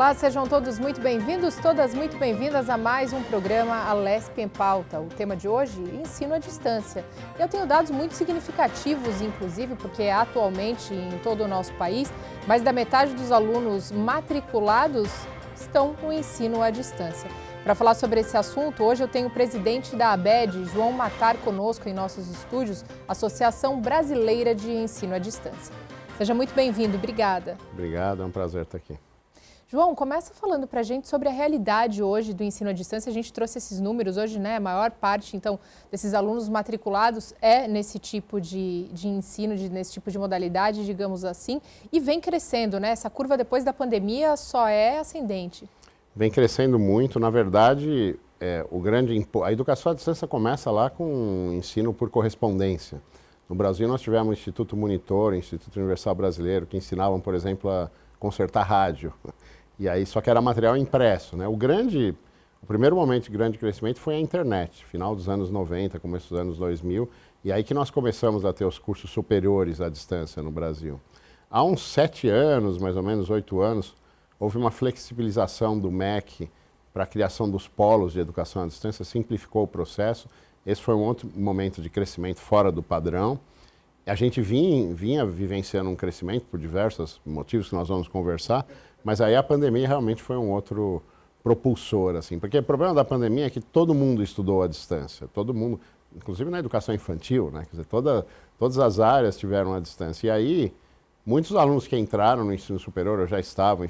Olá, sejam todos muito bem-vindos, todas muito bem-vindas a mais um programa Alesp em Pauta. O tema de hoje, ensino à distância. Eu tenho dados muito significativos, inclusive, porque atualmente em todo o nosso país, mais da metade dos alunos matriculados estão no ensino à distância. Para falar sobre esse assunto, hoje eu tenho o presidente da ABED, João Matar, conosco em nossos estúdios, Associação Brasileira de Ensino à Distância. Seja muito bem-vindo, obrigada. Obrigado, é um prazer estar aqui. João, começa falando para a gente sobre a realidade hoje do ensino à distância. A gente trouxe esses números hoje, né? A maior parte, então, desses alunos matriculados é nesse tipo de ensino, nesse tipo de modalidade, digamos assim, e vem crescendo, né? Essa curva depois da pandemia só é ascendente. Vem crescendo muito. Na verdade, a educação à distância começa lá com o ensino por correspondência. No Brasil, nós tivemos o Instituto Monitor, o Instituto Universal Brasileiro, que ensinavam, por exemplo, a consertar rádio. E aí, só que era material impresso, né? O primeiro momento de grande crescimento foi a internet, final dos anos 90, começo dos anos 2000, e aí que nós começamos a ter os cursos superiores à distância no Brasil. Há uns 7 anos, mais ou menos 8 anos, houve uma flexibilização do MEC para a criação dos polos de educação à distância, simplificou o processo. Esse foi um outro momento de crescimento fora do padrão. A gente vinha vivenciando um crescimento por diversos motivos que nós vamos conversar, mas aí a pandemia realmente foi um outro propulsor, assim, porque o problema da pandemia é que todo mundo estudou à distância, todo mundo, inclusive na educação infantil, né? Quer dizer, todas as áreas tiveram à distância. E aí, muitos alunos que entraram no ensino superior, ou já estavam e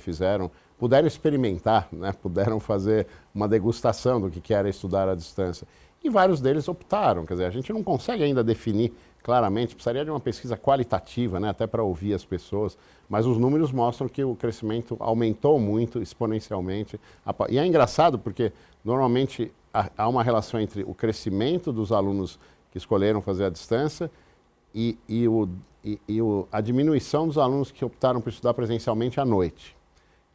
puderam experimentar, né? Puderam fazer uma degustação do que era estudar à distância. E vários deles optaram, quer dizer, a gente não consegue ainda definir claramente, precisaria de uma pesquisa qualitativa, né, até para ouvir as pessoas, mas os números mostram que o crescimento aumentou muito, exponencialmente. E é engraçado porque, normalmente, há uma relação entre o crescimento dos alunos que escolheram fazer a distância e a diminuição dos alunos que optaram por estudar presencialmente à noite.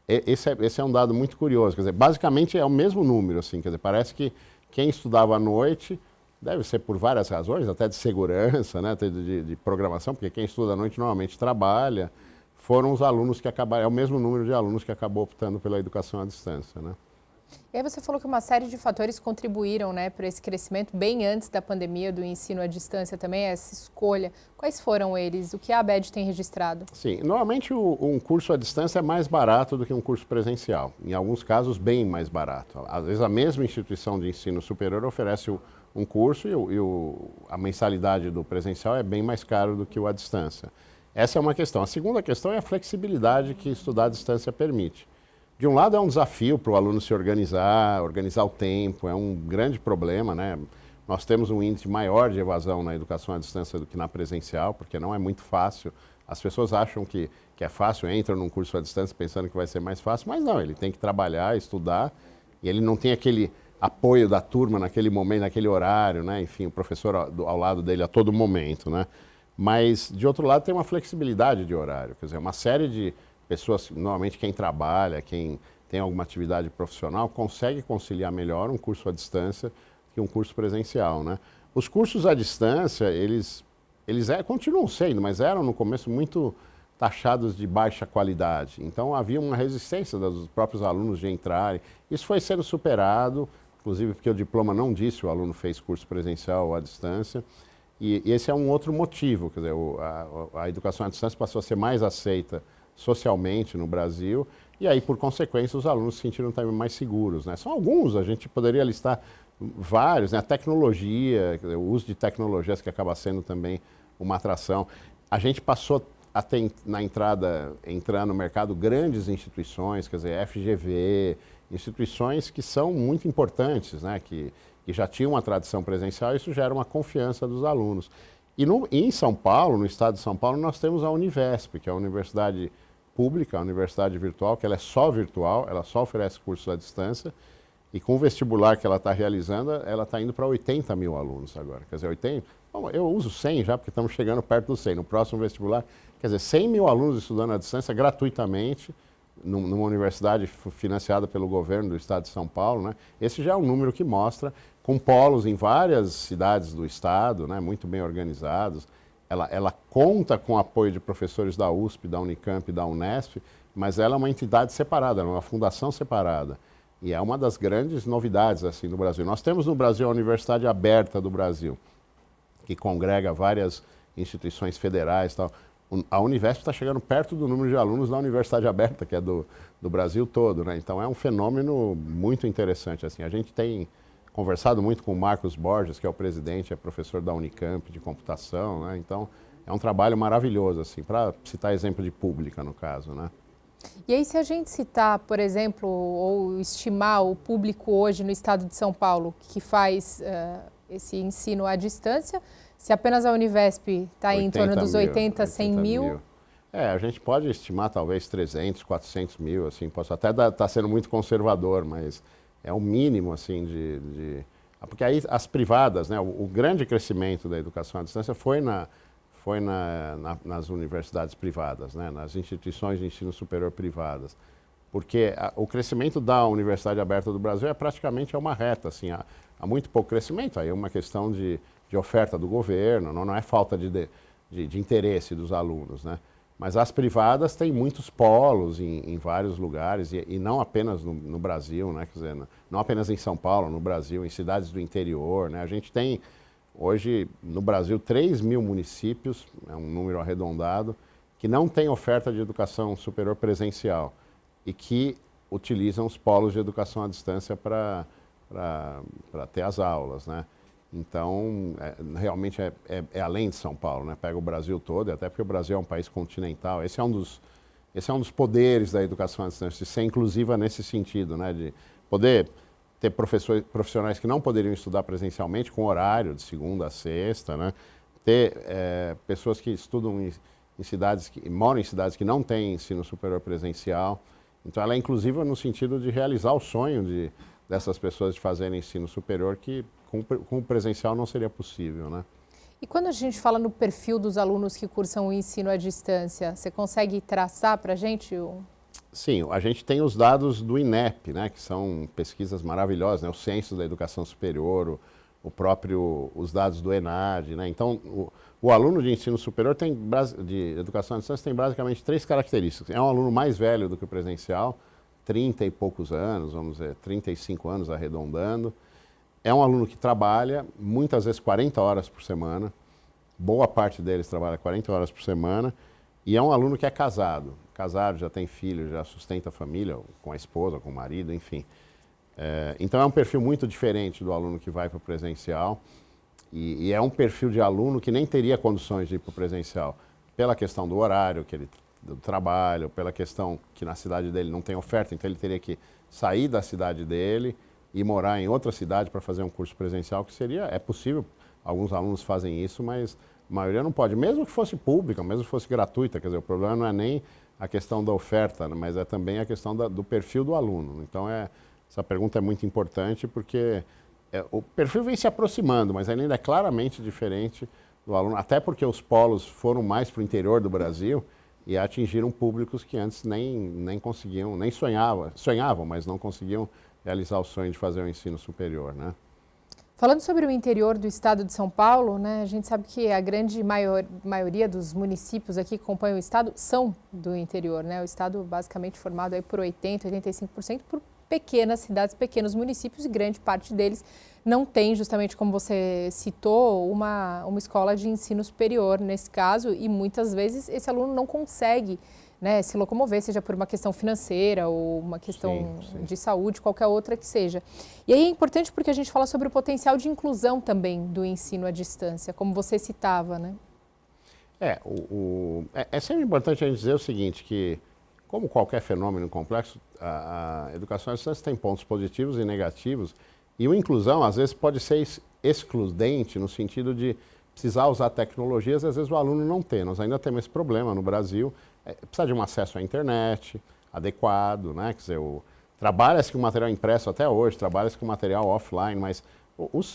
Esse é um dado muito curioso, quer dizer, basicamente é o mesmo número, assim, quer dizer, parece que quem estudava à noite deve ser por várias razões, até de segurança, né, até de programação, porque quem estuda à noite normalmente trabalha. Foram os alunos que acabaram, é o mesmo número de alunos que acabou optando pela educação à distância, né? E aí você falou que uma série de fatores contribuíram, né, para esse crescimento bem antes da pandemia do ensino à distância também, essa escolha. Quais foram eles? O que a ABED tem registrado? Sim, normalmente um curso à distância é mais barato do que um curso presencial. Em alguns casos, bem mais barato. Às vezes a mesma instituição de ensino superior oferece um curso a mensalidade do presencial é bem mais caro do que o à distância. Essa é uma questão. A segunda questão é a flexibilidade que estudar à distância permite. De um lado é um desafio para o aluno se organizar o tempo, é um grande problema, né? Nós temos um índice maior de evasão na educação à distância do que na presencial, porque não é muito fácil. As pessoas acham que é fácil, entram num curso à distância pensando que vai ser mais fácil, mas não, ele tem que trabalhar, estudar, e ele não tem aquele apoio da turma naquele momento, naquele horário, né? Enfim, o professor ao lado dele a todo momento, né? Mas, de outro lado, tem uma flexibilidade de horário, quer dizer, uma série de pessoas, normalmente quem trabalha, quem tem alguma atividade profissional, consegue conciliar melhor um curso à distância que um curso presencial, né? Os cursos à distância, eles continuam sendo, mas eram no começo muito taxados de baixa qualidade. Então havia uma resistência dos próprios alunos de entrarem. Isso foi sendo superado, inclusive porque o diploma não disse o aluno fez curso presencial ou à distância. E esse é um outro motivo, quer dizer, a educação à distância passou a ser mais aceita socialmente no Brasil, e aí, por consequência, os alunos se sentiram também mais seguros, né? São alguns, a gente poderia listar vários, né? A tecnologia, o uso de tecnologias que acaba sendo também uma atração. A gente passou a ter entrar no mercado grandes instituições, quer dizer, FGV, instituições que são muito importantes, né? Que já tinham uma tradição presencial, isso gera uma confiança dos alunos. E em São Paulo, no estado de São Paulo, nós temos a Univesp, que é a universidade pública, a universidade virtual, que ela é só virtual, ela só oferece cursos à distância, e com o vestibular que ela está realizando, ela está indo para 80 mil alunos agora. Quer dizer, 80, bom, eu uso 100 já, porque estamos chegando perto do 100. No próximo vestibular, quer dizer, 100 mil alunos estudando à distância gratuitamente, numa universidade financiada pelo governo do estado de São Paulo, né? Esse já é um número que mostra, com polos em várias cidades do estado, né, muito bem organizados. Ela conta com o apoio de professores da USP, da Unicamp e da Unesp, mas ela é uma entidade separada, ela é uma fundação separada. E é uma das grandes novidades assim, no Brasil. Nós temos no Brasil a Universidade Aberta do Brasil, que congrega várias instituições federais e tal. A Univesp está chegando perto do número de alunos da Universidade Aberta, que é do Brasil todo, né? Então é um fenômeno muito interessante. Assim. A gente tem conversado muito com o Marcos Borges, que é o presidente, é professor da Unicamp de computação, né? Então é um trabalho maravilhoso, assim, para citar exemplo de pública, no caso, né? E aí, se a gente citar, por exemplo, ou estimar o público hoje no estado de São Paulo que faz esse ensino à distância, se apenas a Univesp está em torno dos 80, 100 mil... A gente pode estimar talvez 300, 400 mil, assim, posso até estar sendo muito conservador, mas é o mínimo, assim, Porque aí as privadas, né, o grande crescimento da educação à distância foi nas universidades privadas, né, nas instituições de ensino superior privadas. Porque o crescimento da Universidade Aberta do Brasil praticamente uma reta, assim, há muito pouco crescimento, aí é uma questão de oferta do governo, não é falta de interesse dos alunos, né? Mas as privadas têm muitos polos em vários lugares, e não apenas no Brasil, né? Quer dizer, não apenas em São Paulo, no Brasil, em cidades do interior, né? A gente tem hoje no Brasil 3 mil municípios, é um número arredondado, que não tem oferta de educação superior presencial e que utilizam os polos de educação à distância para ter as aulas, né? Então, realmente é além de São Paulo, né? Pega o Brasil todo, até porque o Brasil é um país continental. Esse é um dos poderes da educação à distância, de ser inclusiva nesse sentido, né? De poder ter profissionais que não poderiam estudar presencialmente com horário de segunda a sexta, né? Ter pessoas que estudam em cidades, moram em cidades que não têm ensino superior presencial. Então, ela é inclusiva no sentido de realizar o sonho dessas pessoas de fazerem ensino superior que com o presencial não seria possível, né? E quando a gente fala no perfil dos alunos que cursam o ensino à distância, você consegue traçar para a gente? Sim, a gente tem os dados do INEP, né, que são pesquisas maravilhosas, né, o Censo da Educação Superior, os dados do ENAD, né? Então, o aluno de ensino superior de educação à distância tem basicamente 3 características. É um aluno mais velho do que o presencial, 30 e poucos anos, vamos dizer, 35 anos arredondando. É um aluno que trabalha, muitas vezes 40 horas por semana, boa parte deles trabalha 40 horas por semana, e é um aluno que é casado, já tem filho, já sustenta a família, com a esposa, com o marido, enfim. Então é um perfil muito diferente do aluno que vai para o presencial, e é um perfil de aluno que nem teria condições de ir para o presencial, pela questão do horário, do trabalho, pela questão que na cidade dele não tem oferta, então ele teria que sair da cidade dele e morar em outra cidade para fazer um curso presencial, que é possível, alguns alunos fazem isso, mas a maioria não pode, mesmo que fosse pública, mesmo que fosse gratuita, quer dizer, o problema não é nem a questão da oferta, mas é também a questão do perfil do aluno. Então, essa pergunta é muito importante, porque o perfil vem se aproximando, mas ainda é claramente diferente do aluno, até porque os polos foram mais para o interior do Brasil e atingiram públicos que antes nem conseguiam, nem sonhavam, mas não conseguiam realizar o sonho de fazer o ensino superior, né? Falando sobre o interior do estado de São Paulo, né, a gente sabe que a grande maioria dos municípios aqui que compõem o estado são do interior, né? O estado basicamente formado aí por 80%, 85% por pequenas cidades, pequenos municípios, e grande parte deles não tem, justamente como você citou, uma escola de ensino superior nesse caso, e muitas vezes esse aluno não consegue, né, se locomover, seja por uma questão financeira ou uma questão de saúde, qualquer outra que seja. E aí é importante porque a gente fala sobre o potencial de inclusão também do ensino à distância, como você citava, né? É sempre importante a gente dizer o seguinte, que como qualquer fenômeno complexo, a educação à distância tem pontos positivos e negativos, e a inclusão às vezes pode ser excludente no sentido de precisar usar tecnologias e às vezes o aluno não tem. Nós ainda temos esse problema no Brasil. Precisa de um acesso à internet adequado, né? Quer dizer, trabalha-se com material impresso até hoje, trabalha-se com material offline, mas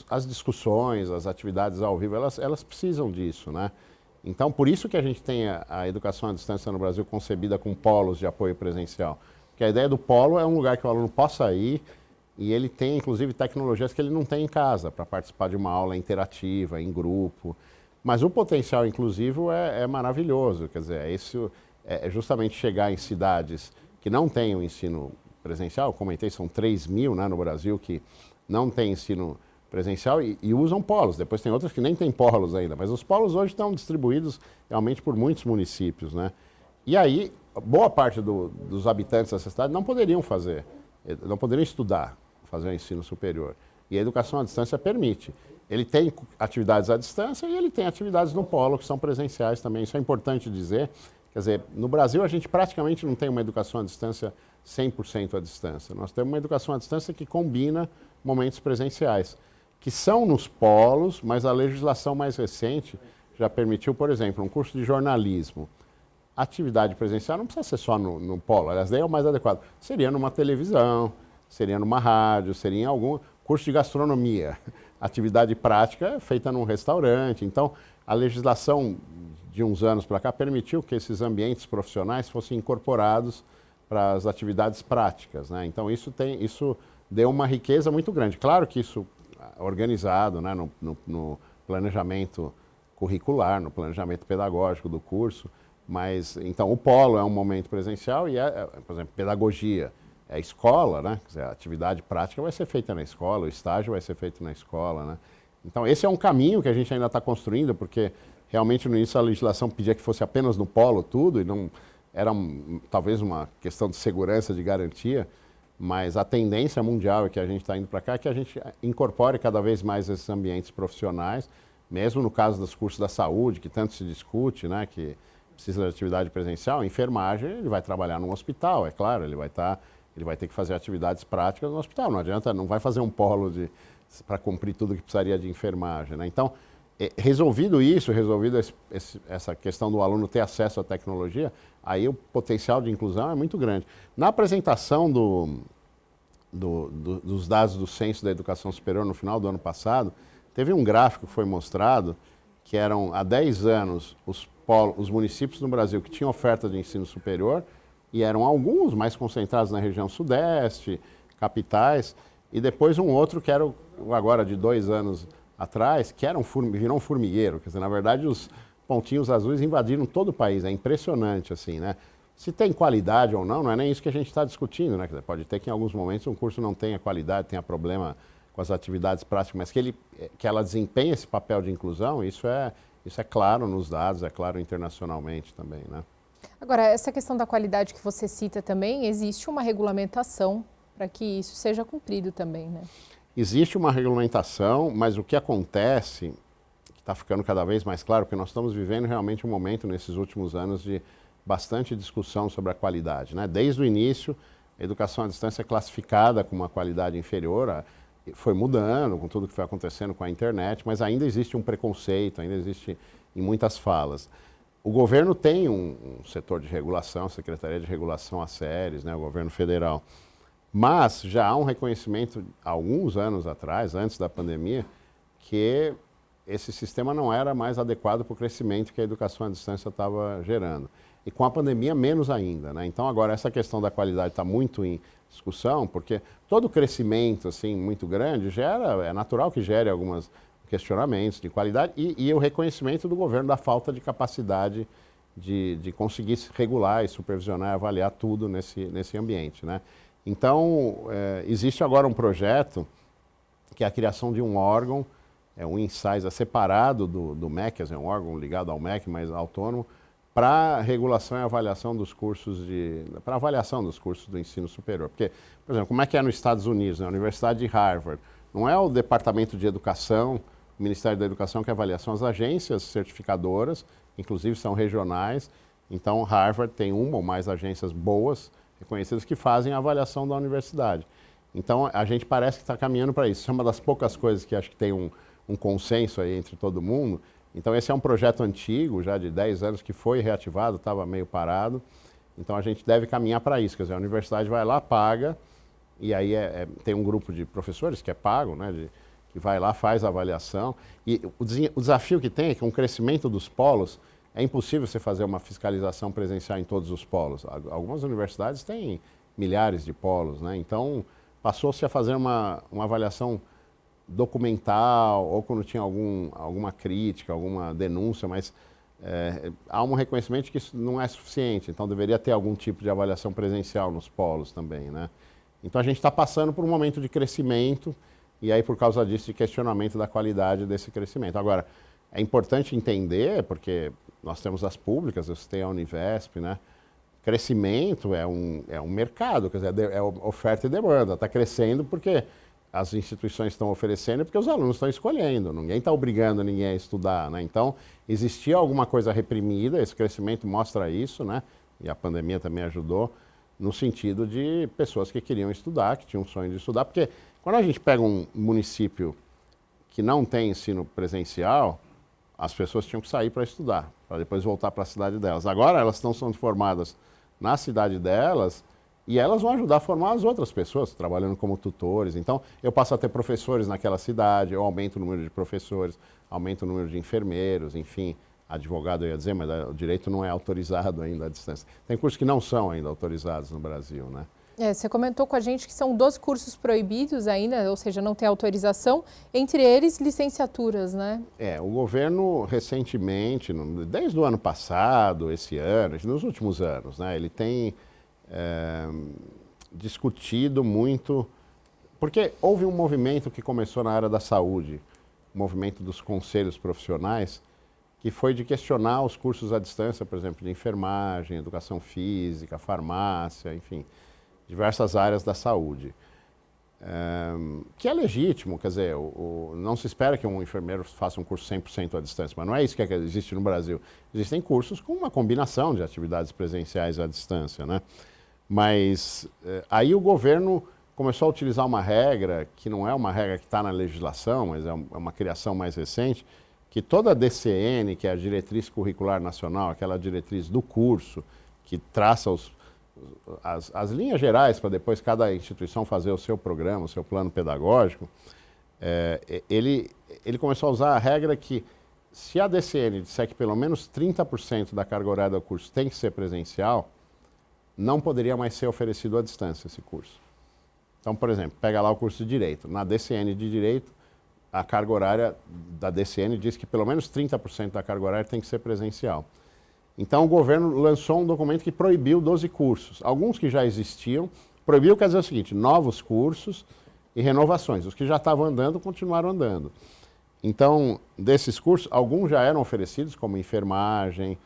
as discussões, as atividades ao vivo, elas precisam disso, né? Então, por isso que a gente tem a educação à distância no Brasil concebida com polos de apoio presencial. Porque a ideia do polo é um lugar que o aluno possa ir e ele tem, inclusive, tecnologias que ele não tem em casa para participar de uma aula interativa, em grupo. Mas o potencial inclusivo é maravilhoso, quer dizer, é justamente chegar em cidades que não têm o ensino presencial. Eu comentei, são 3 mil, né, no Brasil que não têm ensino presencial e usam polos. Depois tem outras que nem têm polos ainda, mas os polos hoje estão distribuídos realmente por muitos municípios, né? E aí, boa parte dos habitantes dessa cidade não poderiam estudar, fazer o ensino superior. E a educação à distância permite. Ele tem atividades à distância e ele tem atividades no polo que são presenciais também. Isso é importante dizer. Quer dizer, no Brasil a gente praticamente não tem uma educação à distância 100% à distância. Nós temos uma educação à distância que combina momentos presenciais, que são nos polos, mas a legislação mais recente já permitiu, por exemplo, um curso de jornalismo. Atividade presencial não precisa ser só no polo, aliás, daí é o mais adequado. Seria numa televisão, seria numa rádio, seria em algum curso de gastronomia. Atividade prática feita num restaurante. Então, a legislação de uns anos para cá permitiu que esses ambientes profissionais fossem incorporados para as atividades práticas, né? Então, isso deu uma riqueza muito grande. Claro que isso organizado, né, no planejamento curricular, no planejamento pedagógico do curso, mas então o polo é um momento presencial e por exemplo, pedagogia é escola, né? Quer dizer, a atividade prática vai ser feita na escola, o estágio vai ser feito na escola, né? Então esse é um caminho que a gente ainda está construindo, porque realmente no início a legislação pedia que fosse apenas no polo tudo e não era talvez uma questão de segurança, de garantia. Mas a tendência mundial que a gente está indo para cá é que a gente incorpore cada vez mais esses ambientes profissionais, mesmo no caso dos cursos da saúde, que tanto se discute, né, que precisa de atividade presencial. A enfermagem, ele vai trabalhar num hospital, é claro, ele vai ter que fazer atividades práticas no hospital. Não adianta, não vai fazer um polo para cumprir tudo que precisaria de enfermagem, né? Então, resolvido essa questão do aluno ter acesso à tecnologia, aí o potencial de inclusão é muito grande. Na apresentação dos dados do Censo da Educação Superior no final do ano passado, teve um gráfico que foi mostrado que eram, há 10 anos, os municípios no Brasil que tinham oferta de ensino superior, e eram alguns mais concentrados na região sudeste, capitais, e depois um outro que era agora de 2 anos atrás, que virou um formigueiro. Quer dizer, na verdade, os pontinhos azuis invadiram todo o país. É impressionante, assim, né? Se tem qualidade ou não é nem isso que a gente está discutindo, né? Quer dizer, pode ter que em alguns momentos um curso não tenha qualidade, tenha problema com as atividades práticas, mas que ela desempenhe esse papel de inclusão, isso é claro nos dados, é claro internacionalmente também, né? Agora, essa questão da qualidade que você cita também, existe uma regulamentação para que isso seja cumprido também, né? Existe uma regulamentação, mas o que acontece, que está ficando cada vez mais claro, porque nós estamos vivendo realmente um momento nesses últimos anos de bastante discussão sobre a qualidade, né? Desde o início, a educação à distância é classificada com uma qualidade inferior, foi mudando com tudo que foi acontecendo com a internet, mas ainda existe um preconceito, ainda existe em muitas falas. O governo tem um setor de regulação, Secretaria de Regulação às Séries, né? O governo federal. Mas já há um reconhecimento, há alguns anos atrás, antes da pandemia, que esse sistema não era mais adequado para o crescimento que a educação à distância estava gerando. E com a pandemia, menos ainda, né? Então, agora, essa questão da qualidade está muito em discussão, porque todo crescimento assim, muito grande é natural que gere alguns questionamentos de qualidade e o reconhecimento do governo da falta de capacidade de conseguir regular e supervisionar e avaliar tudo nesse ambiente, né? Então, existe agora um projeto que é a criação de um órgão, um INSAIS separado do MEC, é um órgão ligado ao MEC, mas autônomo, para regulação e avaliação dos cursos para avaliação dos cursos do ensino superior. Porque, por exemplo, como é que é nos Estados Unidos, né? A Universidade de Harvard, não é o Departamento de Educação, o Ministério da Educação que avalia, são as agências certificadoras, inclusive são regionais. Então, Harvard tem uma ou mais agências boas, reconhecidas, que fazem a avaliação da universidade. Então, a gente parece que está caminhando para isso. Isso é uma das poucas coisas que acho que tem um consenso aí entre todo mundo. Então, esse é um projeto antigo, já de 10 anos, que foi reativado, estava meio parado. Então, a gente deve caminhar para isso. Quer dizer, a universidade vai lá, paga, e aí tem um grupo de professores que é pago, né, que vai lá, faz a avaliação. E o desafio que tem é que com o crescimento dos polos, é impossível você fazer uma fiscalização presencial em todos os polos. Algumas universidades têm milhares de polos, né? Então, passou-se a fazer uma avaliação documental, ou quando tinha alguma crítica, alguma denúncia, mas há um reconhecimento de que isso não é suficiente, então deveria ter algum tipo de avaliação presencial nos polos também, né? Então a gente está passando por um momento de crescimento e aí por causa disso de questionamento da qualidade desse crescimento. Agora, é importante entender, porque nós temos as públicas, você tem a Univesp, né? Crescimento é um mercado, quer dizer, é oferta e demanda, está crescendo porque as instituições estão oferecendo e porque os alunos estão escolhendo, ninguém está obrigando ninguém a estudar, né? Então, existia alguma coisa reprimida, esse crescimento mostra isso, né? E a pandemia também ajudou, no sentido de pessoas que queriam estudar, que tinham um sonho de estudar, porque quando a gente pega um município que não tem ensino presencial, as pessoas tinham que sair para estudar, para depois voltar para a cidade delas. Agora elas estão sendo formadas na cidade delas e elas vão ajudar a formar as outras pessoas, trabalhando como tutores. Então, eu passo a ter professores naquela cidade, eu aumento o número de professores, aumento o número de enfermeiros, enfim, advogado eu ia dizer, mas o direito não é autorizado ainda à distância. Tem cursos que não são ainda autorizados no Brasil, né? Você comentou com a gente que são 12 cursos proibidos ainda, ou seja, não tem autorização, entre eles licenciaturas, né? O governo recentemente, desde o ano passado, esse ano, nos últimos anos, né, ele tem discutido muito, porque houve um movimento que começou na área da saúde, o movimento dos conselhos profissionais, que foi de questionar os cursos à distância, por exemplo, de enfermagem, educação física, farmácia, enfim, diversas áreas da saúde. Que é legítimo, quer dizer, não se espera que um enfermeiro faça um curso 100% à distância, mas não é isso que existe no Brasil. Existem cursos com uma combinação de atividades presenciais à distância, né? Mas aí o governo começou a utilizar uma regra, que não é uma regra que está na legislação, mas é uma criação mais recente, que toda a DCN, que é a Diretriz Curricular Nacional, aquela diretriz do curso, que traça as linhas gerais para depois cada instituição fazer o seu programa, o seu plano pedagógico, ele começou a usar a regra que se a DCN disser que pelo menos 30% da carga horária do curso tem que ser presencial, não poderia mais ser oferecido à distância esse curso. Então, por exemplo, pega lá o curso de Direito. Na DCN de Direito, a carga horária da DCN diz que pelo menos 30% da carga horária tem que ser presencial. Então, o governo lançou um documento que proibiu 12 cursos. Alguns que já existiam, proibiu quer dizer o seguinte, novos cursos e renovações. Os que já estavam andando, continuaram andando. Então, desses cursos, alguns já eram oferecidos, como enfermagem,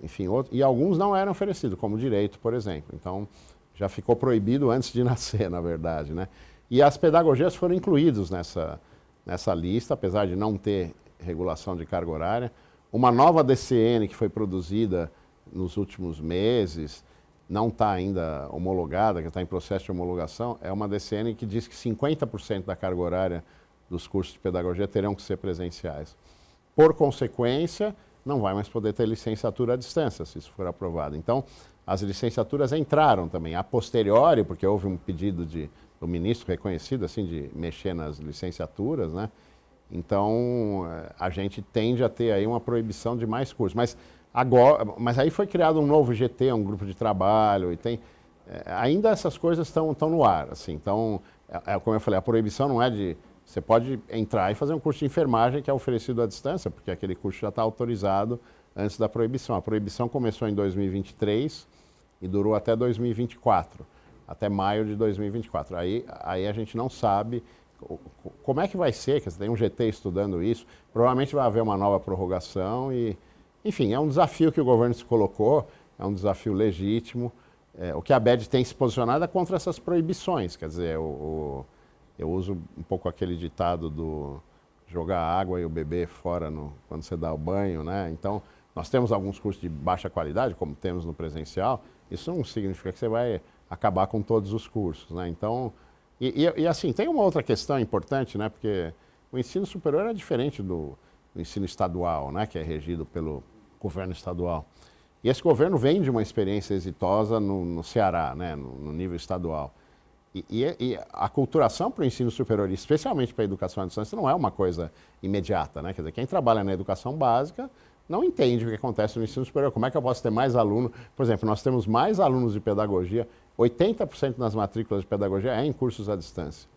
enfim, outros, e alguns não eram oferecidos, como direito, por exemplo. Então, já ficou proibido antes de nascer, na verdade, né? E as pedagogias foram incluídas nessa lista, apesar de não ter regulação de carga horária. Uma nova DCN que foi produzida nos últimos meses, não está ainda homologada, que está em processo de homologação, é uma DCN que diz que 50% da carga horária dos cursos de pedagogia terão que ser presenciais. Por consequência, não vai mais poder ter licenciatura à distância, se isso for aprovado. Então, as licenciaturas entraram também, a posteriori, porque houve um pedido do ministro reconhecido, assim, de mexer nas licenciaturas, né? Então, a gente tende a ter aí uma proibição de mais cursos. Mas aí foi criado um novo GT, um grupo de trabalho, e ainda essas coisas estão no ar, assim. Então, como eu falei, a proibição não é de... Você pode entrar e fazer um curso de enfermagem que é oferecido à distância, porque aquele curso já está autorizado antes da proibição. A proibição começou em 2023 e durou até 2024, até maio de 2024. Aí a gente não sabe como é que vai ser, quer dizer, tem um GT estudando isso, provavelmente vai haver uma nova prorrogação e, enfim, é um desafio que o governo se colocou, é um desafio legítimo. O que a ABED tem se posicionado é contra essas proibições, quer dizer, eu uso um pouco aquele ditado do jogar água e o bebê fora quando você dá o banho, né? Então, nós temos alguns cursos de baixa qualidade, como temos no presencial, isso não significa que você vai acabar com todos os cursos, né? Então, e assim, tem uma outra questão importante, né? Porque o ensino superior é diferente do ensino estadual, né? Que é regido pelo governo estadual. E esse governo vem de uma experiência exitosa no Ceará, né? No nível estadual. E a aculturação para o ensino superior, especialmente para a educação à distância, não é uma coisa imediata, né? Quer dizer, quem trabalha na educação básica não entende o que acontece no ensino superior. Como é que eu posso ter mais alunos? Por exemplo, nós temos mais alunos de pedagogia, 80% das matrículas de pedagogia é em cursos à distância.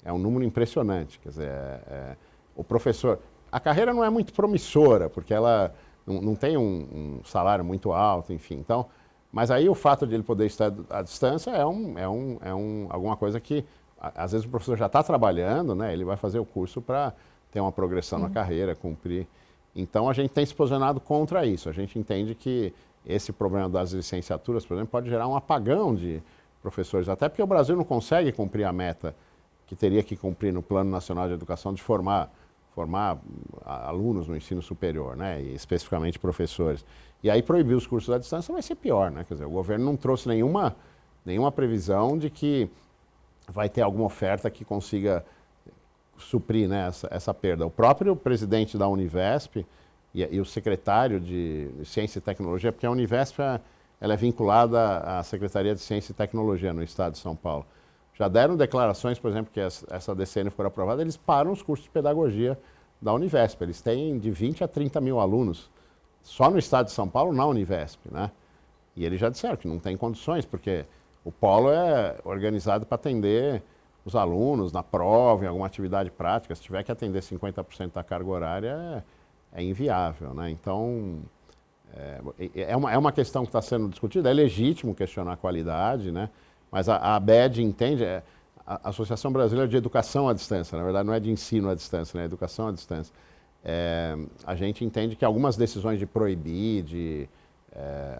É um número impressionante. Quer dizer, o professor... A carreira não é muito promissora, porque ela não tem um salário muito alto, enfim. Então, mas aí o fato de ele poder estar à distância é alguma coisa que, às vezes o professor já está trabalhando, né? Ele vai fazer o curso para ter uma progressão na carreira, cumprir. Então, a gente tem se posicionado contra isso. A gente entende que esse problema das licenciaturas, por exemplo, pode gerar um apagão de professores, até porque o Brasil não consegue cumprir a meta que teria que cumprir no Plano Nacional de Educação de formar alunos no ensino superior, né, e especificamente professores. E aí proibir os cursos à distância vai ser pior, né? Quer dizer, o governo não trouxe nenhuma previsão de que vai ter alguma oferta que consiga suprir, né, essa perda. O próprio presidente da Univesp e o secretário de Ciência e Tecnologia, porque a Univesp ela é vinculada à Secretaria de Ciência e Tecnologia no estado de São Paulo. Já deram declarações, por exemplo, que essa DCN for aprovada, eles param os cursos de pedagogia da Univesp. Eles têm de 20 a 30 mil alunos só no estado de São Paulo, na Univesp, né? E eles já disseram que não tem condições, porque o polo é organizado para atender os alunos na prova, em alguma atividade prática. Se tiver que atender 50% da carga horária, é inviável, né? Então, é uma questão que está sendo discutida. É legítimo questionar a qualidade, né? Mas a ABED entende, a Associação Brasileira de Educação à Distância, na verdade não é de ensino à distância, né? É educação à distância. A gente entende que algumas decisões de proibir, de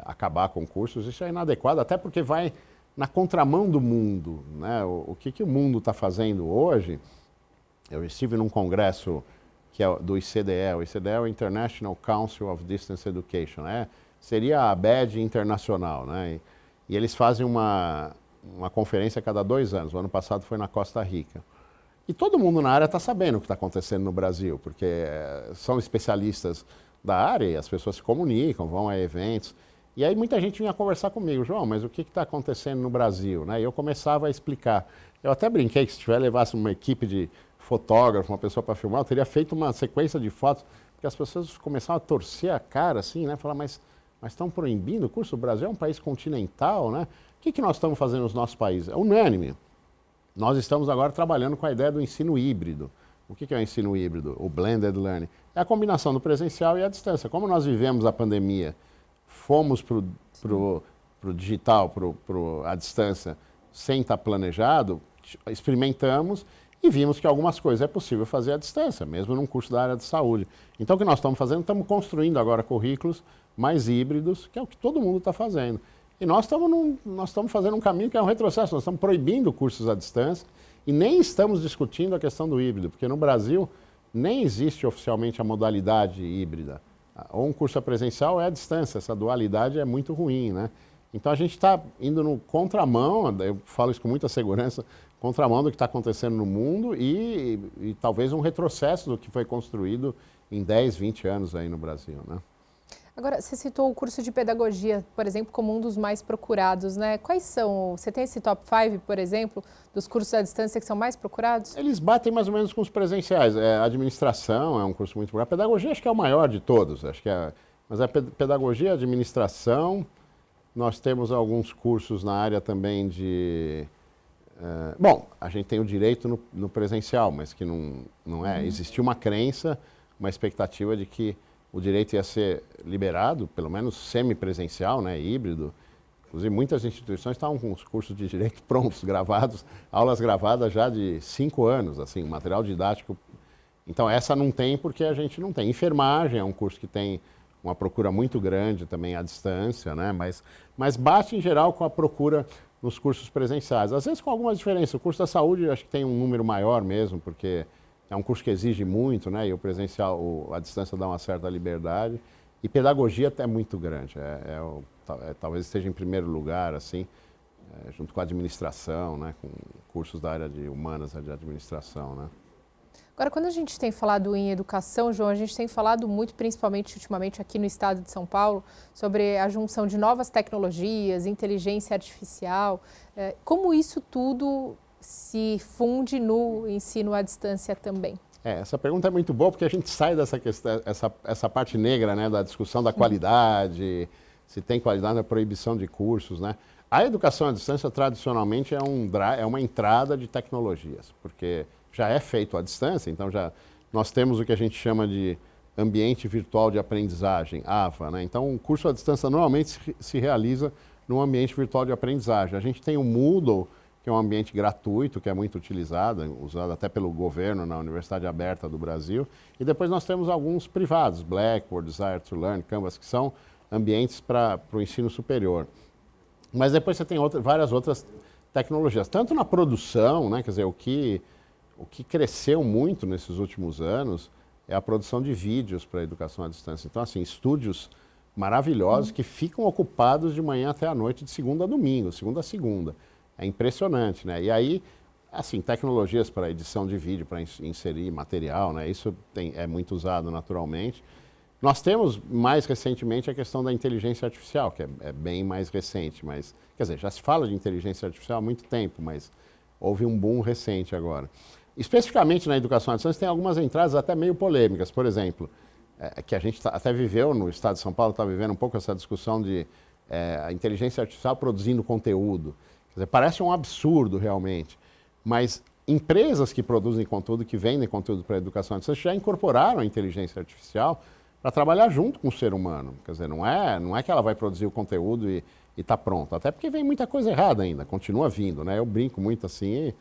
acabar com cursos, isso é inadequado, até porque vai na contramão do mundo, né? O que o mundo está fazendo hoje? Eu estive num congresso que é do ICDE, o ICDE é o International Council of Distance Education, seria a ABED internacional, né? E eles fazem uma conferência a cada 2 anos. O ano passado foi na Costa Rica. E todo mundo na área está sabendo o que está acontecendo no Brasil, porque são especialistas da área e as pessoas se comunicam, vão a eventos. E aí muita gente vinha conversar comigo, João, mas o que está acontecendo no Brasil, né? E eu começava a explicar. Eu até brinquei que se tiver levasse uma equipe de fotógrafo, uma pessoa para filmar, eu teria feito uma sequência de fotos, porque as pessoas começavam a torcer a cara assim, né? Falar, mas estão proibindo o curso? O Brasil é um país continental, né? O que nós estamos fazendo nos nossos países? É unânime. Nós estamos agora trabalhando com a ideia do ensino híbrido. O que é o ensino híbrido? O blended learning. É a combinação do presencial e a distância. Como nós vivemos a pandemia, fomos para o digital, à distância, sem estar planejado, experimentamos e vimos que algumas coisas é possível fazer à distância, mesmo num curso da área de saúde. Então, o que nós estamos fazendo? Estamos construindo agora currículos mais híbridos, que é o que todo mundo está fazendo. E nós estamos fazendo um caminho que é um retrocesso, nós estamos proibindo cursos à distância e nem estamos discutindo a questão do híbrido, porque no Brasil nem existe oficialmente a modalidade híbrida. Ou um curso presencial ou é à distância, essa dualidade é muito ruim, né? Então a gente está indo no contramão, eu falo isso com muita segurança, contramão do que está acontecendo no mundo e talvez um retrocesso do que foi construído em 10, 20 anos aí no Brasil, né? Agora, você citou o curso de pedagogia, por exemplo, como um dos mais procurados, né? Quais são? Você tem esse top 5, por exemplo, dos cursos à distância que são mais procurados? Eles batem mais ou menos com os presenciais. Administração é um curso muito procurado. Pedagogia acho que é o maior de todos. Mas a pedagogia, administração, nós temos alguns cursos na área também de... bom, a gente tem o direito no presencial, mas que não é. Existia uma crença, uma expectativa de que o direito ia ser liberado, pelo menos semipresencial, né, híbrido. Inclusive, muitas instituições estavam com os cursos de direito prontos, gravados, aulas gravadas já de 5 anos, assim, material didático. Então, essa não tem porque a gente não tem. Enfermagem é um curso que tem uma procura muito grande também à distância, né, mas bate, em geral, com a procura nos cursos presenciais. Às vezes com algumas diferenças. O curso da saúde, acho que tem um número maior mesmo, porque é um curso que exige muito, né? E o presencial, a distância dá uma certa liberdade. E pedagogia até é muito grande. Talvez esteja em primeiro lugar, assim, junto com a administração, né? Com cursos da área de humanas, de administração, né? Agora, quando a gente tem falado em educação, João, a gente tem falado muito, principalmente ultimamente aqui no estado de São Paulo, sobre a junção de novas tecnologias, inteligência artificial. Como isso tudo se funde no ensino à distância também? Essa pergunta é muito boa porque a gente sai dessa questão, essa parte negra, né, da discussão da qualidade, se tem qualidade na proibição de cursos, né? A educação à distância tradicionalmente é uma entrada de tecnologias, porque já é feito à distância, então nós temos o que a gente chama de Ambiente Virtual de Aprendizagem, AVA, né? Então, o curso à distância normalmente se realiza no ambiente virtual de aprendizagem. A gente tem o Moodle, que é um ambiente gratuito, que é muito utilizado, usado até pelo governo na Universidade Aberta do Brasil. E depois nós temos alguns privados, Blackboard, Desire to Learn, Canvas, que são ambientes para o ensino superior. Mas depois você tem várias outras tecnologias, tanto na produção, né, quer dizer, o que cresceu muito nesses últimos anos é a produção de vídeos para a educação à distância. Então, assim, estúdios maravilhosos que ficam ocupados de manhã até a noite, de segunda a domingo, segunda a segunda. É impressionante, né? E aí, assim, tecnologias para edição de vídeo, para inserir material, né? Isso é muito usado naturalmente. Nós temos, mais recentemente, a questão da inteligência artificial, que é bem mais recente, mas, quer dizer, já se fala de inteligência artificial há muito tempo, mas houve um boom recente agora. Especificamente na educação à distância, tem algumas entradas até meio polêmicas. Por exemplo, que a gente até viveu no estado de São Paulo, está vivendo um pouco essa discussão de a inteligência artificial produzindo conteúdo. Quer dizer, parece um absurdo realmente, mas empresas que produzem conteúdo, que vendem conteúdo para a educação à distância, já incorporaram a inteligência artificial para trabalhar junto com o ser humano. Quer dizer, não é que ela vai produzir o conteúdo e está pronto, até porque vem muita coisa errada ainda, continua vindo, né? Eu brinco muito assim,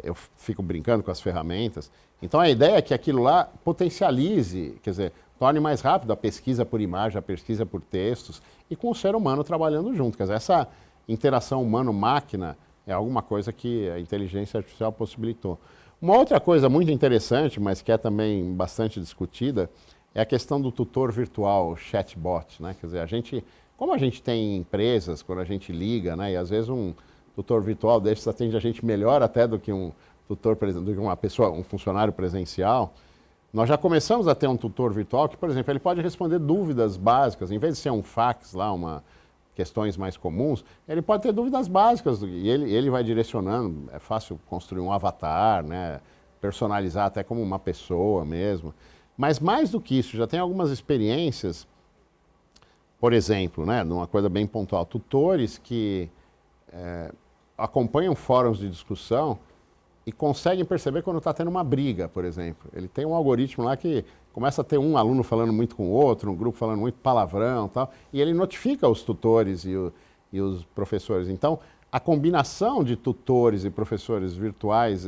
eu fico brincando com as ferramentas. Então a ideia é que aquilo lá potencialize, quer dizer, torne mais rápido a pesquisa por imagem, a pesquisa por textos, e com o ser humano trabalhando junto. Quer dizer, essa interação humano-máquina é alguma coisa que a inteligência artificial possibilitou. Uma outra coisa muito interessante, mas que é também bastante discutida, é a questão do tutor virtual, o chatbot, né? Quer dizer, como a gente tem empresas, quando a gente liga, né? E às vezes um tutor virtual desses atende a gente melhor até do que um tutor, do que uma pessoa, um funcionário presencial. Nós já começamos a ter um tutor virtual que, por exemplo, ele pode responder dúvidas básicas, em vez de ser um fax lá, questões mais comuns, ele pode ter dúvidas básicas e ele vai direcionando. É fácil construir um avatar, né? Personalizar até como uma pessoa mesmo. Mas mais do que isso, já tem algumas experiências, por exemplo, né, numa coisa bem pontual, tutores que acompanham fóruns de discussão e conseguem perceber quando está tendo uma briga, por exemplo. Ele tem um algoritmo lá que começa a ter um aluno falando muito com o outro, um grupo falando muito palavrão e tal, e ele notifica os tutores e os professores. Então, a combinação de tutores e professores virtuais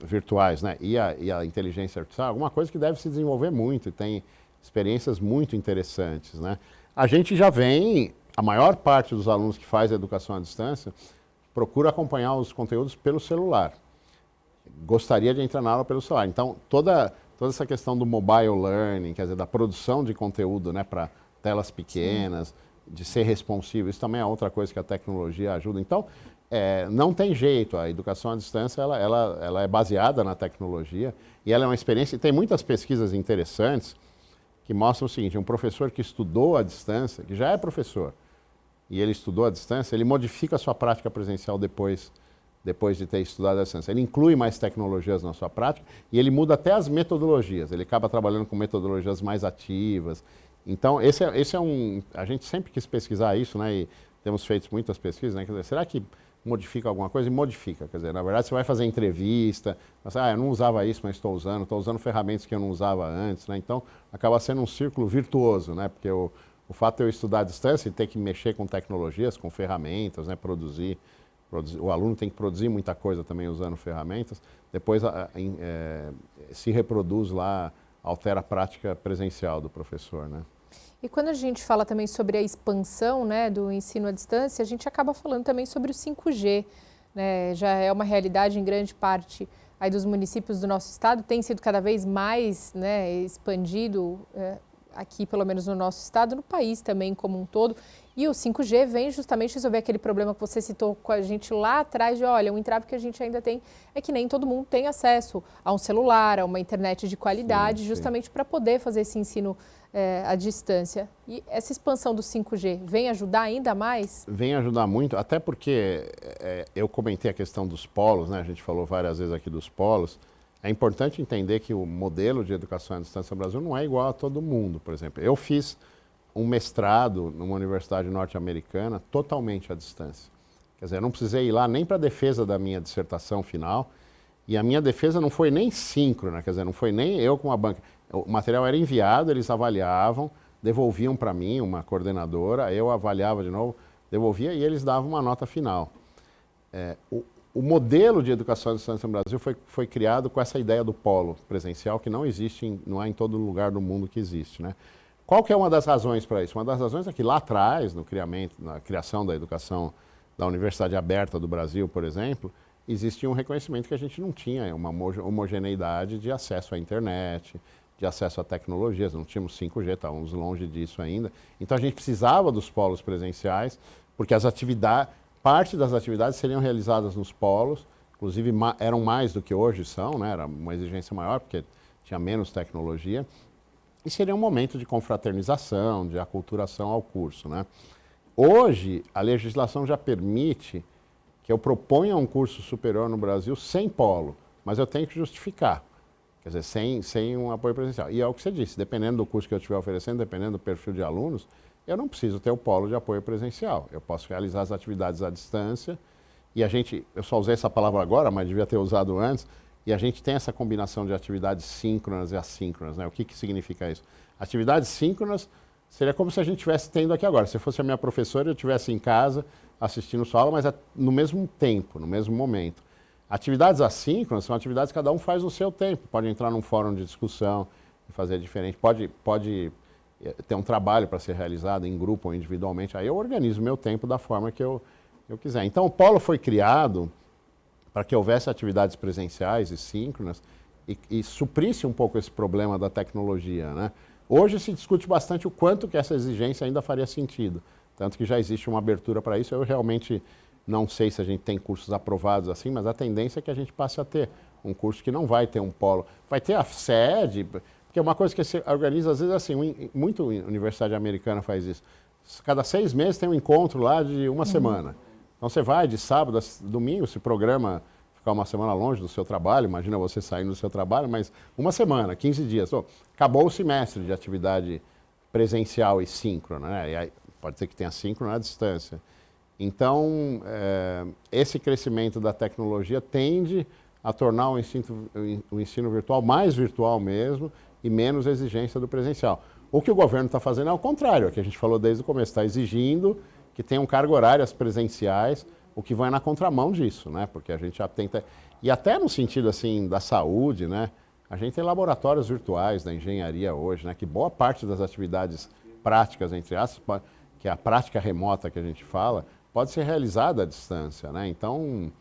virtuais, né, e a inteligência artificial, alguma coisa que deve se desenvolver muito e tem experiências muito interessantes, né? A gente já vem, a maior parte dos alunos que faz a educação à distância procura acompanhar os conteúdos pelo celular. Gostaria de entrar na aula pelo celular. Então, toda essa questão do mobile learning, quer dizer, da produção de conteúdo, né, para telas pequenas, sim, de ser responsivo, isso também é outra coisa que a tecnologia ajuda. Então, não tem jeito, a educação à distância ela é baseada na tecnologia e ela é uma experiência, e tem muitas pesquisas interessantes que mostram o seguinte: um professor que estudou à distância, que já é professor, e ele estudou à distância, ele modifica a sua prática presencial depois de ter estudado à distância. Ele inclui mais tecnologias na sua prática e ele muda até as metodologias, ele acaba trabalhando com metodologias mais ativas. Então, esse é a gente sempre quis pesquisar isso, né, e temos feito muitas pesquisas, né, quer dizer, será que modifica alguma coisa? E modifica, quer dizer, na verdade você vai fazer entrevista, mas, eu não usava isso, mas estou usando ferramentas que eu não usava antes, né, então acaba sendo um círculo virtuoso, né, porque o fato de eu estudar à distância e ter que mexer com tecnologias, com ferramentas, né, produzir, o aluno tem que produzir muita coisa também usando ferramentas, depois se reproduz lá, altera a prática presencial do professor, né. E quando a gente fala também sobre a expansão, né, do ensino à distância, a gente acaba falando também sobre o 5G, né, já é uma realidade em grande parte aí dos municípios do nosso estado, tem sido cada vez mais, né, expandido aqui, pelo menos no nosso estado, no país também como um todo. E o 5G vem justamente resolver aquele problema que você citou com a gente lá atrás de, olha, um entrave que a gente ainda tem é que nem todo mundo tem acesso a um celular, a uma internet de qualidade, sim, justamente para poder fazer esse ensino à distância. E essa expansão do 5G vem ajudar ainda mais? Vem ajudar muito, até porque eu comentei a questão dos polos, né? A gente falou várias vezes aqui dos polos. É importante entender que o modelo de educação à distância no Brasil não é igual a todo mundo. Por exemplo, eu fiz um mestrado numa universidade norte-americana totalmente à distância. Quer dizer, eu não precisei ir lá nem para a defesa da minha dissertação final, e a minha defesa não foi nem síncrona, quer dizer, não foi nem eu com a banca. O material era enviado, eles avaliavam, devolviam para mim, uma coordenadora, eu avaliava de novo, devolvia e eles davam uma nota final. O modelo de educação à distância no Brasil foi criado com essa ideia do polo presencial, que não existe, não é em todo lugar do mundo que existe, né? Qual que é uma das razões para isso? Uma das razões é que lá atrás, na criação da educação da Universidade Aberta do Brasil, por exemplo, existia um reconhecimento que a gente não tinha uma homogeneidade de acesso à internet, de acesso a tecnologias, não tínhamos 5G, estávamos longe disso ainda. Então a gente precisava dos polos presenciais, porque parte das atividades seriam realizadas nos polos, inclusive eram mais do que hoje são, né? Era uma exigência maior, porque tinha menos tecnologia, e seria um momento de confraternização, de aculturação ao curso, né? Hoje, a legislação já permite que eu proponha um curso superior no Brasil sem polo, mas eu tenho que justificar, quer dizer, sem um apoio presencial. E é o que você disse, dependendo do curso que eu estiver oferecendo, dependendo do perfil de alunos, eu não preciso ter o polo de apoio presencial. Eu posso realizar as atividades à distância e eu só usei essa palavra agora, mas devia ter usado antes, e a gente tem essa combinação de atividades síncronas e assíncronas, né? O que significa isso? Atividades síncronas seria como se a gente estivesse tendo aqui agora. Se fosse a minha professora, eu estivesse em casa assistindo sua aula, mas no mesmo tempo, no mesmo momento. Atividades assíncronas são atividades que cada um faz no seu tempo. Pode entrar num fórum de discussão e fazer diferente. Pode ter um trabalho para ser realizado em grupo ou individualmente. Aí eu organizo o meu tempo da forma que eu quiser. Então o polo foi criado para que houvesse atividades presenciais e síncronas e suprisse um pouco esse problema da tecnologia, né? Hoje se discute bastante o quanto que essa exigência ainda faria sentido, tanto que já existe uma abertura para isso. Eu realmente não sei se a gente tem cursos aprovados assim, mas a tendência é que a gente passe a ter um curso que não vai ter um polo, vai ter a sede, porque é uma coisa que se organiza às vezes assim, muito universidade americana faz isso, cada 6 meses tem um encontro lá de uma semana. Então você vai de sábado a domingo, se programa ficar uma semana longe do seu trabalho, imagina você saindo do seu trabalho, mas uma semana, 15 dias. Acabou o semestre de atividade presencial e síncrona, né? E aí, pode ser que tenha síncrona à distância. Então, esse crescimento da tecnologia tende a tornar o ensino virtual mais virtual mesmo e menos exigência do presencial. O que o governo está fazendo é o contrário, é o que a gente falou desde o começo, está exigindo que tenham carga horárias presenciais, o que vai na contramão disso, né? Porque a gente já tenta... E até no sentido, assim, da saúde, né? A gente tem laboratórios virtuais da engenharia hoje, né? Que boa parte das atividades práticas, entre aspas, que é a prática remota que a gente fala, pode ser realizada à distância, né? Então,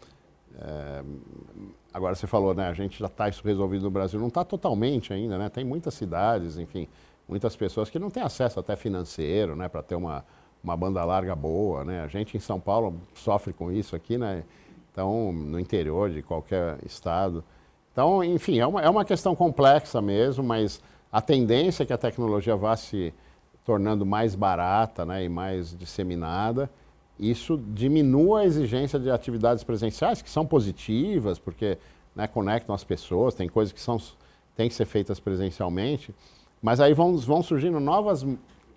agora você falou, né? A gente já está isso resolvido no Brasil, não está totalmente ainda, né? Tem muitas cidades, enfim, muitas pessoas que não têm acesso até financeiro, né? Para ter uma banda larga boa, né? A gente em São Paulo sofre com isso aqui, né? Então, no interior de qualquer estado. Então, enfim, é uma questão complexa mesmo, mas a tendência é que a tecnologia vá se tornando mais barata, né, e mais disseminada. Isso diminua a exigência de atividades presenciais, que são positivas, porque, né, conectam as pessoas, tem coisas que têm que ser feitas presencialmente, mas aí vão surgindo novas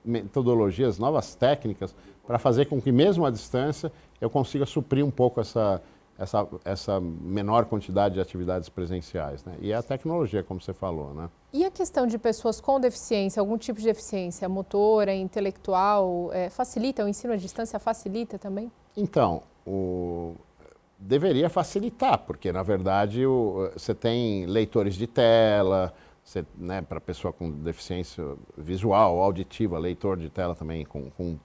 metodologias, novas técnicas para fazer com que, mesmo à distância, eu consiga suprir um pouco essa menor quantidade de atividades presenciais, né? E a tecnologia, como você falou, né? E a questão de pessoas com deficiência, algum tipo de deficiência motora, intelectual, facilita? O ensino à distância facilita também? Então, deveria facilitar, porque, na verdade, você tem leitores de tela, né, para pessoa com deficiência visual, auditiva, leitor de tela também com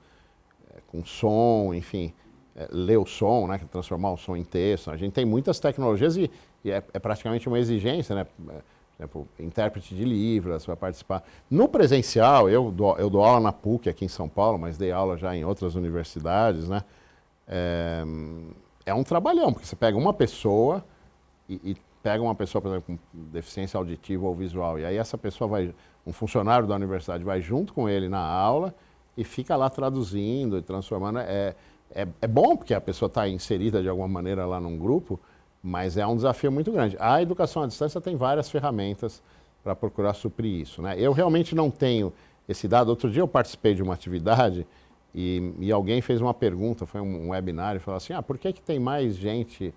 som, enfim, ler o som, né, transformar o som em texto. A gente tem muitas tecnologias e é praticamente uma exigência, né? Por exemplo, intérprete de Libras vai participar. No presencial, eu dou aula na PUC aqui em São Paulo, mas dei aula já em outras universidades, né? É um trabalhão, porque você pega uma pessoa e pega uma pessoa, por exemplo, com deficiência auditiva ou visual, e aí essa pessoa um funcionário da universidade vai junto com ele na aula e fica lá traduzindo e transformando. É bom porque a pessoa está inserida de alguma maneira lá num grupo, mas é um desafio muito grande. A educação à distância tem várias ferramentas para procurar suprir isso, né? Eu realmente não tenho esse dado. Outro dia eu participei de uma atividade e alguém fez uma pergunta, foi um webinar, e falou assim, por que tem mais gente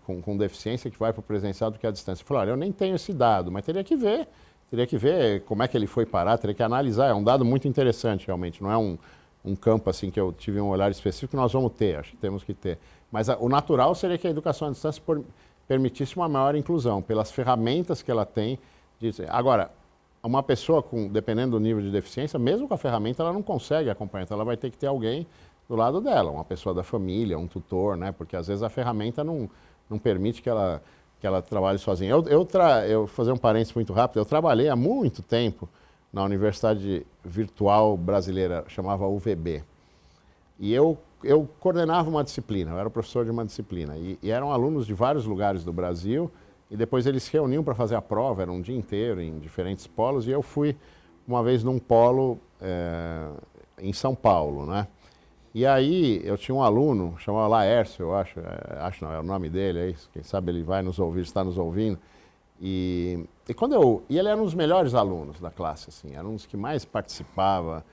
com deficiência que vai para o presencial do que à distância? Eu falei, olha, eu nem tenho esse dado, mas teria que ver teria que ver como é que ele foi parar, teria que analisar. É um dado muito interessante, realmente. Não é um campo assim que eu tive um olhar específico que nós vamos ter, acho que temos que ter. Mas o natural seria que a educação à distância permitisse uma maior inclusão, pelas ferramentas que ela tem. Agora, uma pessoa, dependendo do nível de deficiência, mesmo com a ferramenta, ela não consegue acompanhar. Então, ela vai ter que ter alguém do lado dela, uma pessoa da família, um tutor, né? Porque às vezes a ferramenta não permite que ela trabalhe sozinha. Eu vou fazer um parênteses muito rápido. Eu trabalhei há muito tempo na Universidade Virtual Brasileira, chamava UVB. E eu coordenava uma disciplina, eu era professor de uma disciplina. E eram alunos de vários lugares do Brasil, e depois eles se reuniam para fazer a prova, era um dia inteiro em diferentes polos, e eu fui uma vez num polo em São Paulo, né? E aí eu tinha um aluno, chamava Laércio, eu acho não, é o nome dele, é isso, quem sabe ele vai nos ouvir, está nos ouvindo. E ele era um dos melhores alunos da classe, assim, era um dos que mais participava.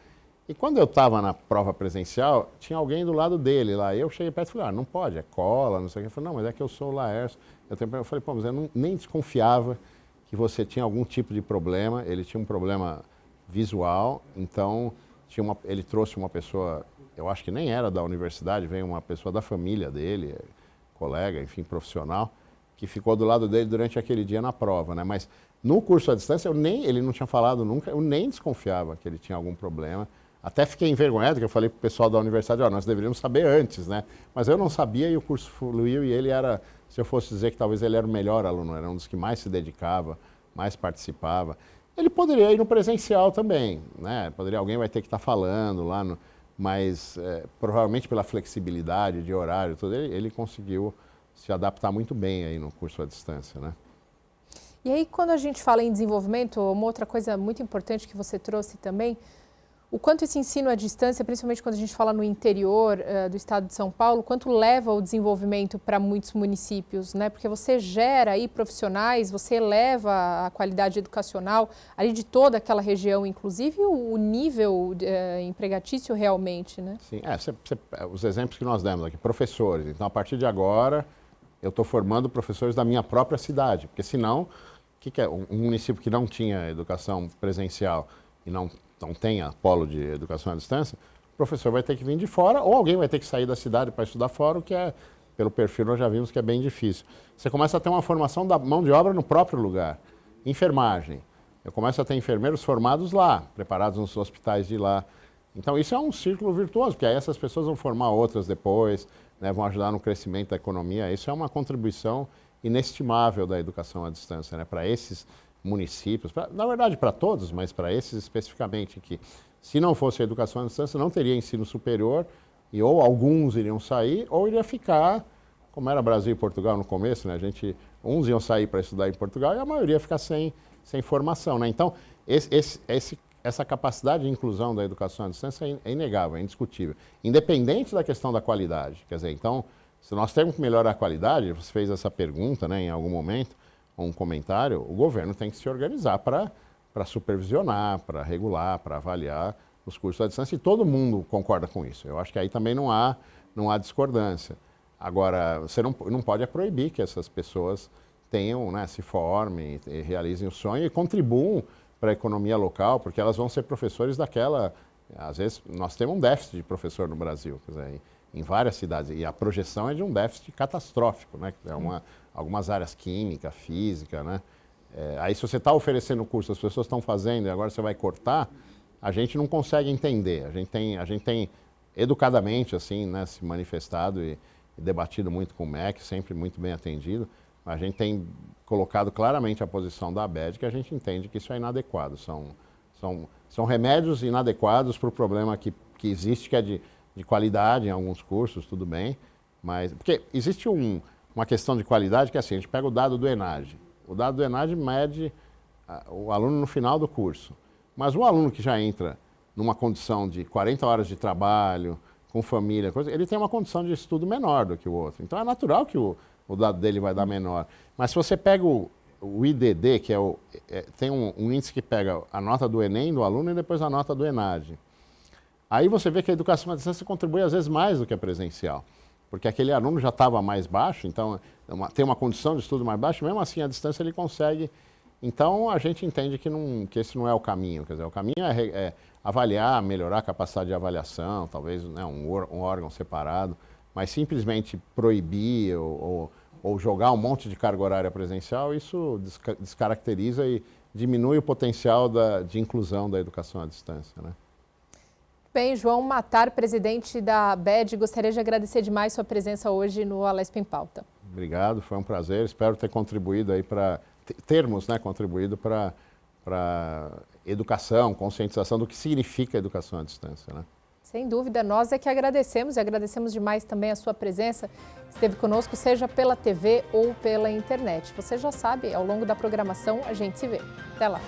E quando eu estava na prova presencial, tinha alguém do lado dele lá. E eu cheguei perto e falei, não pode, é cola, não sei o que. Ele falou, não, mas é que eu sou o Laércio. Eu falei, pô, mas eu nem desconfiava que você tinha algum tipo de problema. Ele tinha um problema visual, então ele trouxe uma pessoa, eu acho que nem era da universidade, veio uma pessoa da família dele, colega, enfim, profissional, que ficou do lado dele durante aquele dia na prova, né? Mas no curso à distância, ele não tinha falado nunca, eu nem desconfiava que ele tinha algum problema. Até fiquei envergonhado, que eu falei para o pessoal da universidade, nós deveríamos saber antes, né? Mas eu não sabia e o curso fluiu e ele era, se eu fosse dizer que talvez ele era o melhor aluno, era um dos que mais se dedicava, mais participava. Ele poderia ir no presencial também, né? Alguém vai ter que estar falando lá, mas provavelmente pela flexibilidade de horário, tudo, ele conseguiu se adaptar muito bem aí no curso à distância, né? E aí, quando a gente fala em desenvolvimento, uma outra coisa muito importante que você trouxe também, o quanto esse ensino à distância, principalmente quando a gente fala no interior do estado de São Paulo, quanto leva o desenvolvimento para muitos municípios, né? Porque você gera aí profissionais, você eleva a qualidade educacional ali de toda aquela região, inclusive o nível empregatício realmente, né? Sim, os exemplos que nós demos aqui, professores. Então, a partir de agora, eu estou formando professores da minha própria cidade, porque senão, o que é? Um município que não tinha educação presencial e não tenha polo de educação à distância, o professor vai ter que vir de fora ou alguém vai ter que sair da cidade para estudar fora, o que pelo perfil nós já vimos que é bem difícil. Você começa a ter uma formação da mão de obra no próprio lugar. Enfermagem. Eu começo a ter enfermeiros formados lá, preparados nos hospitais de lá. Então isso é um círculo virtuoso, porque aí essas pessoas vão formar outras depois, né, vão ajudar no crescimento da economia. Isso é uma contribuição inestimável da educação à distância, né, para esses municípios, na verdade para todos, mas para esses especificamente, que se não fosse a educação à distância não teria ensino superior e ou alguns iriam sair ou iria ficar, como era Brasil e Portugal no começo, né? Uns iam sair para estudar em Portugal e a maioria ia ficar sem formação, né? Então, essa capacidade de inclusão da educação à distância é inegável, é indiscutível, independente da questão da qualidade. Quer dizer, então, se nós temos que melhorar a qualidade, você fez essa pergunta, né, em algum momento, um comentário, o governo tem que se organizar para supervisionar, para regular, para avaliar os cursos à distância, e todo mundo concorda com isso. Eu acho que aí também não há discordância. Agora, você não pode proibir que essas pessoas tenham, né, se formem, realizem o sonho e contribuam para a economia local, porque elas vão ser professores daquela... Às vezes, nós temos um déficit de professor no Brasil, quer dizer, em várias cidades, e a projeção é de um déficit catastrófico, né? Algumas áreas, química, física, né? Aí se você está oferecendo o curso, as pessoas estão fazendo e agora você vai cortar, a gente não consegue entender. A gente tem educadamente, assim, né, se manifestado e debatido muito com o MEC, sempre muito bem atendido. A gente tem colocado claramente a posição da ABED, que a gente entende que isso é inadequado. São remédios inadequados para o problema que existe, que é de qualidade em alguns cursos, tudo bem, mas... Porque existe uma questão de qualidade que é assim, a gente pega o dado do ENADE. O dado do ENADE mede o aluno no final do curso. Mas o aluno que já entra numa condição de 40 horas de trabalho, com família, ele tem uma condição de estudo menor do que o outro. Então é natural que o dado dele vai dar menor. Mas se você pega o IDD, que tem um índice que pega a nota do Enem do aluno e depois a nota do ENADE. Aí você vê que a educação à distância contribui às vezes mais do que a presencial, porque aquele aluno já estava mais baixo, então tem uma condição de estudo mais baixa, mesmo assim à distância ele consegue Então, a gente entende que esse não é o caminho. Quer dizer, o caminho é avaliar, melhorar a capacidade de avaliação, talvez, né, um órgão separado, mas simplesmente proibir ou jogar um monte de carga horária presencial, isso descaracteriza e diminui o potencial de inclusão da educação à distância, né? Bem, João Matar, presidente da ABED, gostaria de agradecer demais sua presença hoje no Alesp em Pauta. Obrigado, foi um prazer. Espero ter contribuído aí termos, né, contribuído para educação, conscientização do que significa educação à distância, né? Sem dúvida, nós é que agradecemos e agradecemos demais também a sua presença. Esteve conosco, seja pela TV ou pela internet. Você já sabe, ao longo da programação a gente se vê. Até lá.